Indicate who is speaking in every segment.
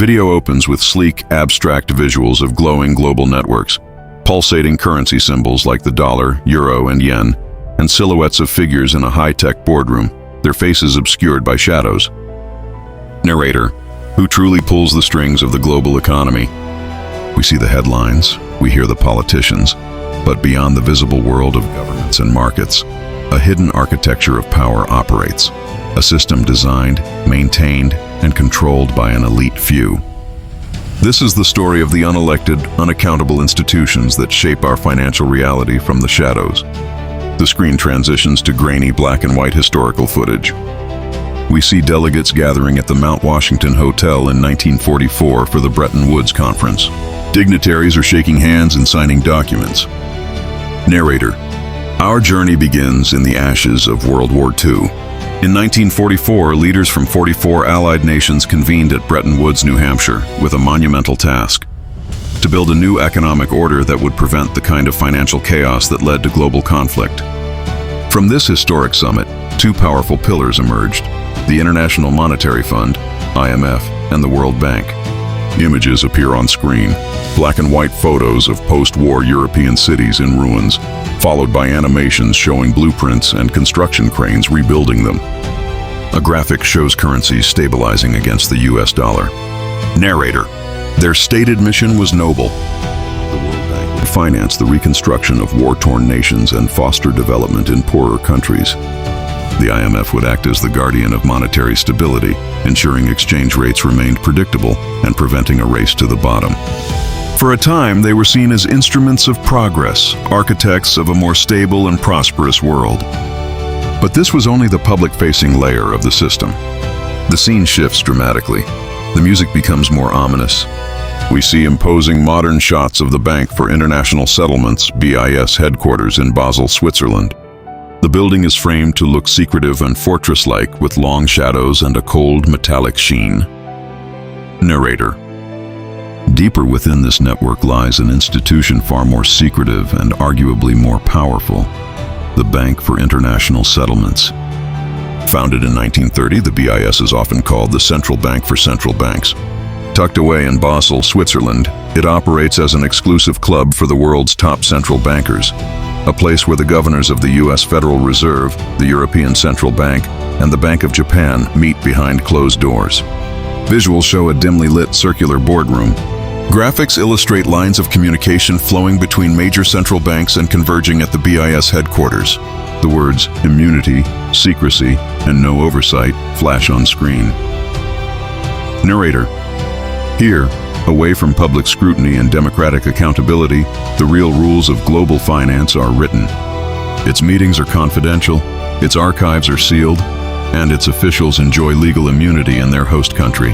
Speaker 1: Video opens with sleek, abstract visuals of glowing global networks, pulsating currency symbols like the dollar, euro, and yen, and silhouettes of figures in a high-tech boardroom, their faces obscured by shadows. Narrator: who truly pulls the strings of the global economy? We see the headlines, we hear the politicians, but beyond the visible world of governments and markets, a hidden architecture of power operates, a system designed, maintained, and controlled by an elite few. This is the story of the unelected, unaccountable institutions that shape our financial reality from the shadows. The screen transitions to grainy black and white historical footage. We see delegates gathering at the Mount Washington Hotel in 1944 for the Bretton Woods Conference. Dignitaries are shaking hands and signing documents. Narrator: our journey begins in the ashes of World War II. In 1944, leaders from 44 Allied nations convened at Bretton Woods, New Hampshire, with a monumental task: to build a new economic order that would prevent the kind of financial chaos that led to global conflict. From this historic summit, two powerful pillars emerged: the International Monetary Fund, IMF, and the World Bank. Images appear on screen, black and white photos of post-war European cities in ruins, followed by animations showing blueprints and construction cranes rebuilding them. A graphic shows currencies stabilizing against the US dollar. Narrator: their stated mission was noble. The World Bank would finance the reconstruction of war-torn nations and foster development in poorer countries. The IMF would act as the guardian of monetary stability, ensuring exchange rates remained predictable and preventing a race to the bottom. For a time, they were seen as instruments of progress, architects of a more stable and prosperous world. But this was only the public-facing layer of the system. The scene shifts dramatically. The music becomes more ominous. We see imposing modern shots of the Bank for International Settlements, BIS headquarters in Basel, Switzerland. The building is framed to look secretive and fortress-like, with long shadows and a cold, metallic sheen. Narrator: deeper within this network lies an institution far more secretive and arguably more powerful: the Bank for International Settlements. Founded in 1930, the BIS is often called the Central Bank for Central Banks. Tucked away in Basel, Switzerland, it operates as an exclusive club for the world's top central bankers, a place where the governors of the US Federal Reserve, the European Central Bank, and the Bank of Japan meet behind closed doors. Visuals show a dimly lit circular boardroom. Graphics illustrate lines of communication flowing between major central banks and converging at the BIS headquarters. The words immunity, secrecy, and no oversight flash on screen. Narrator: here, away from public scrutiny and democratic accountability, the real rules of global finance are written. Its meetings are confidential, its archives are sealed, and its officials enjoy legal immunity in their host country.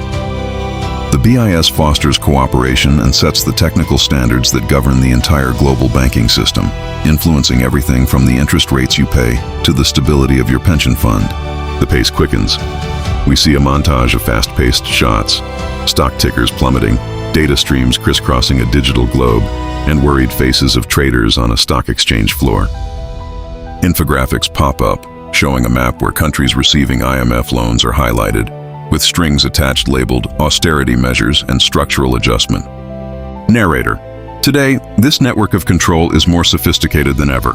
Speaker 1: The BIS fosters cooperation and sets the technical standards that govern the entire global banking system, influencing everything from the interest rates you pay to the stability of your pension fund. The pace quickens. We see a montage of fast-paced shots, stock tickers plummeting, data streams crisscrossing a digital globe, and worried faces of traders on a stock exchange floor. Infographics pop up, showing a map where countries receiving IMF loans are highlighted, with strings attached labeled austerity measures and structural adjustment. Narrator: today, this network of control is more sophisticated than ever.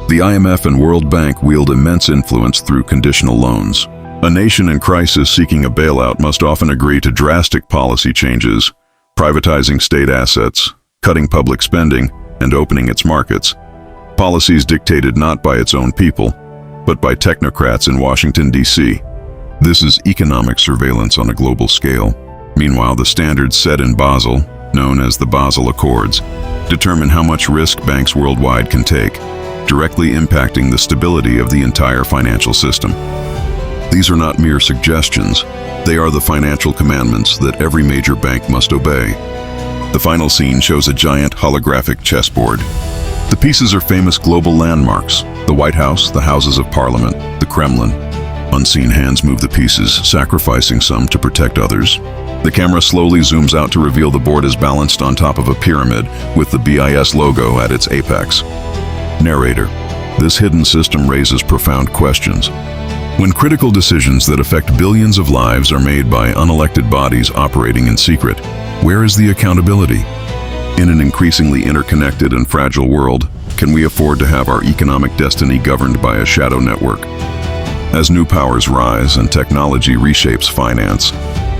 Speaker 1: The IMF and World Bank wield immense influence through conditional loans. A nation in crisis seeking a bailout must often agree to drastic policy changes, privatizing state assets, cutting public spending, and opening its markets. Policies dictated not by its own people, but by technocrats in Washington, D.C. This is economic surveillance on a global scale. Meanwhile, the standards set in Basel, known as the Basel Accords, determine how much risk banks worldwide can take, directly impacting the stability of the entire financial system. These are not mere suggestions. They are the financial commandments that every major bank must obey. The final scene shows a giant holographic chessboard. The pieces are famous global landmarks: the White House, the Houses of Parliament, the Kremlin. Unseen hands move the pieces, sacrificing some to protect others. The camera slowly zooms out to reveal the board is balanced on top of a pyramid with the BIS logo at its apex. Narrator: this hidden system raises profound questions. When critical decisions that affect billions of lives are made by unelected bodies operating in secret, where is the accountability? In an increasingly interconnected and fragile world, can we afford to have our economic destiny governed by a shadow network? As new powers rise and technology reshapes finance,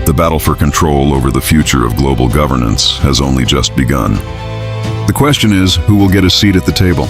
Speaker 1: the battle for control over the future of global governance has only just begun. The question is, who will get a seat at the table?